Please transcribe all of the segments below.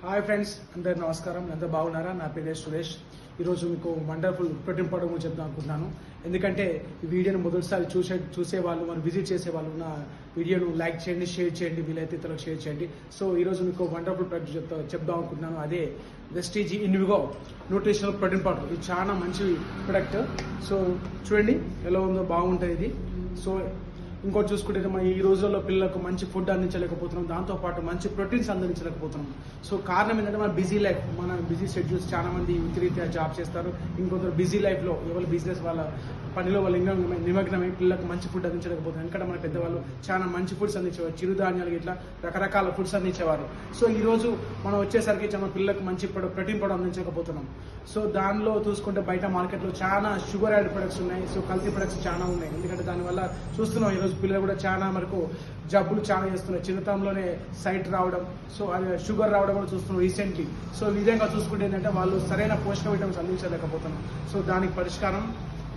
Hi friends, అందరు నమస్కారం. అందరూ బాగున్నారా? నా పేరు సురేష్. ఈరోజు మీకు వండర్ఫుల్ ప్రోటీన్ పౌడర్ గురించి చెప్దాం అనుకుంటున్నాను. ఎందుకంటే ఈ వీడియోను మొదటిసారి చూసేవాళ్ళు, మనం విజిట్ చేసే వాళ్ళు నా వీడియోను లైక్ చేయండి, షేర్ చేయండి, వీలైతే ఇతరులకు షేర్ చేయండి. సో ఈరోజు మీకు వండర్ఫుల్ ప్రోడక్ట్ చెప్దాం అనుకుంటున్నాను. అదే Vestige Invigo nutritional protein powder. ఇది చాలా మంచి ప్రొడక్ట్. సో చూడండి ఎలా ఉందో, బాగుంటుంది ఇది. సో ఇంకోటి చూసుకుంటే మనం ఈ రోజుల్లో పిల్లలకు మంచి ఫుడ్ అందించలేకపోతున్నాం, దాంతోపాటు మంచి ప్రోటీన్స్ అందించలేకపోతున్నాం. సో కారణం ఏంటంటే మన బిజీ లైఫ్, మన బిజీ షెడ్యూల్స్. చాలా మంది విపరీతంగా జాబ్ చేస్తారు, ఇంకొందరు బిజీ లైఫ్లో ఎవరు బిజినెస్ వాళ్ళ పనిలో వాళ్ళు నిమగ్నమై పిల్లలకు మంచి ఫుడ్ అందించలేకపోతున్నారు. ఎందుకంటే మన పెద్దవాళ్ళు చాలా మంచి ఫుడ్స్ అందించేవారు, చిరుధాన్యాలు ఇట్లా రకరకాల ఫుడ్స్ అందించేవారు. సో ఈ రోజు మనం వచ్చేసరికి మన పిల్లలకు మంచి ప్రోటీన్ పౌడర్ అందించకపోతున్నాం. సో దానిలో చూసుకుంటే బయట మార్కెట్లో చాలా షుగర్ యాడ్ ప్రొడక్ట్స్ ఉన్నాయి. సో కల్తీ ప్రొడక్ట్స్ చాలా ఉన్నాయి. ఎందుకంటే దానివల్ల చూస్తున్నాం ఈరోజు పిల్లలు కూడా చాలా వరకు జబ్బులు చాలా చేస్తున్నారు. చిన్నతనంలోనే సైట్ రావడం, సో అది షుగర్ రావడం కూడా చూస్తున్నాం రీసెంట్లీ. సో ఈ విధంగా చూసుకుంటే ఏంటంటే వాళ్ళు సరైన పోషక విటమిన్స్ అందించలేకపోతున్నాం. సో దానికి పరిష్కారం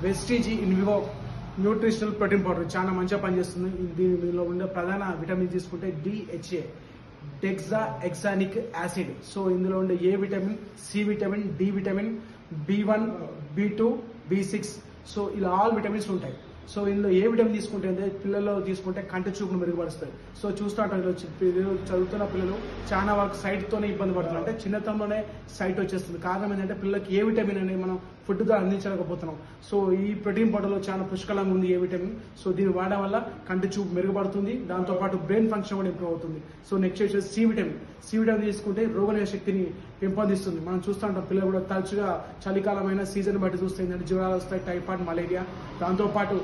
Vestige Invigo nutritional protein powder. చాలా మంచిగా పనిచేస్తుంది. దీనిలో ఉండే ప్రధాన విటమిన్ తీసుకుంటే DHA, డెక్సా ఎక్సానిక్ యాసిడ్. సో ఇందులో ఉండే A vitamin, C vitamin, D vitamin, B1, B2, B6. So ఇలా ఆల్ విటమిన్స్ ఉంటాయి. సో ఇందులో ఏ విటమిన్ తీసుకుంటే పిల్లల్లో తీసుకుంటే కంటి చూపును మెరుగుపరుస్తాయి. సో చూస్తూ ఉంటాం చదువుతున్న పిల్లలు చాలా వరకు సైట్తోనే ఇబ్బంది పడుతున్నారు. అంటే చిన్నతనంలోనే సైట్ వచ్చేస్తుంది. కారణం ఏంటంటే పిల్లలకి ఏ విటమిన్ అనేది మనం ఫుడ్ ద్వారా అందించలేకపోతున్నాం. సో ఈ ప్రోటీన్ పౌడర్లో చాలా పుష్కలంగా ఉంది ఏ విటమిన్. సో దీన్ని వాడడం వల్ల కంటి చూపు మెరుగుపడుతుంది, దాంతోపాటు బ్రెయిన్ ఫంక్షన్ కూడా ఇంప్రూవ్ అవుతుంది. సో నెక్స్ట్ వచ్చేసి సి విటమిన్. సి విటమిన్ తీసుకుంటే రోగనిరోధక శక్తిని పెంపొందిస్తుంది. మనం చూస్తూ ఉంటాం పిల్లలు కూడా తరచుగా చలికాలమైన సీజన్ బట్టి చూస్తే ఏంటంటే జ్వరాలు వస్తాయి, టైఫాయిడ్, మలేరియా, దాంతోపాటు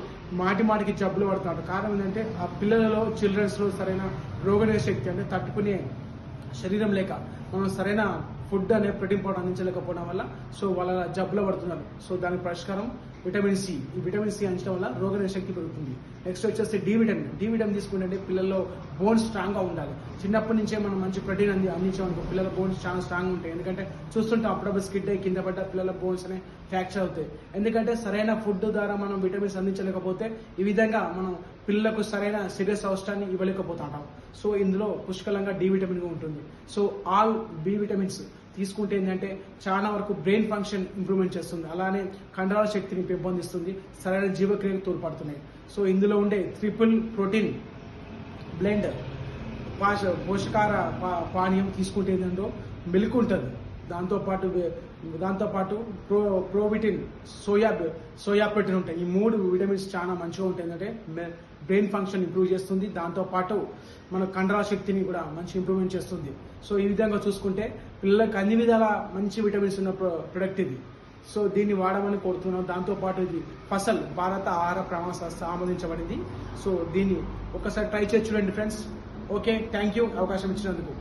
మాటికి జబ్బులు పడుతున్నారు. కారణం ఏంటంటే ఆ పిల్లలలో, చిల్డ్రన్స్లో సరైన రోగనిరోధక శక్తి అంటే తట్టుకునే శరీరం లేక మనం సరైన ఫుడ్ అనే ప్రోటీన్ పౌడర్ అందించలేకపోవడం వల్ల సో వాళ్ళ జబ్బులు పడుతున్నారు. సో దానికి పరిష్కారం విటమిన్ సి. ఈ విటమిన్ సి అంచడం వల్ల రోగనిరోధక శక్తి పెరుగుతుంది. నెక్స్ట్ వచ్చేసి డి విటమిన్. డి విటమిన్ తీసుకుంటే పిల్లల్లో బోన్స్ స్ట్రాంగ్గా ఉండాలి. చిన్నప్పటి నుంచే మనం మంచి ప్రోటీన్ అందించామనుకో పిల్లల బోన్స్ చాలా స్ట్రాంగ్ ఉంటాయి. ఎందుకంటే చూస్తుంటే అప్పుడప్పుడు స్కిడ్ అయ్యి కింద పడ్డ పిల్లల బోన్స్ అనే ఫ్రాక్చర్ అవుతాయి. ఎందుకంటే సరైన ఫుడ్ ద్వారా మనం విటమిన్స్ అందించలేకపోతే ఈ విధంగా మనం పిల్లలకు సరైన శరీర అవసరాన్ని ఇవ్వలేకపోతుంటాం. సో ఇందులో పుష్కలంగా డి విటమిన్ ఉంటుంది. సో ఆల్ బి విటమిన్స్ తీసుకుంటే ఏంటంటే చాలా వరకు బ్రెయిన్ ఫంక్షన్ ఇంప్రూవ్మెంట్ చేస్తుంది, అలానే కండరాల శక్తిని పెంపొందిస్తుంది, సరైన జీవక్రియకు తోడ్పడుతున్నాయి. సో ఇందులో ఉండే ట్రిపుల్ ప్రోటీన్ బ్లెండ్ పోషకార పానీయం తీసుకుంటే ఏంటంటే మిల్క్ ఉంటుంది, దాంతోపాటు ప్రోవిటిన్, సోయా ప్రోటీన్ ఉంటాయి. ఈ మూడు విటమిన్స్ చాలా మంచిగా ఉంటాయి. ఏంటంటే బ్రెయిన్ ఫంక్షన్ ఇంప్రూవ్ చేస్తుంది, దాంతోపాటు మన కండరాల శక్తిని కూడా మంచి ఇంప్రూవ్మెంట్ చేస్తుంది. సో ఈ విధంగా చూసుకుంటే పిల్లలకు అన్ని విధాల మంచి విటమిన్స్ ఉన్న ప్రొడక్ట్ ఇది. సో దీన్ని వాడమని కోరుతున్నాం. దాంతోపాటు ఇది ఫసల్ భారత ఆహార ప్రమాణ సంస్థ ఆమోదించబడింది. సో దీన్ని ఒకసారి ట్రై చేసి చూడండి ఫ్రెండ్స్. ఓకే, థ్యాంక్ యూ అవకాశం ఇచ్చినందుకు.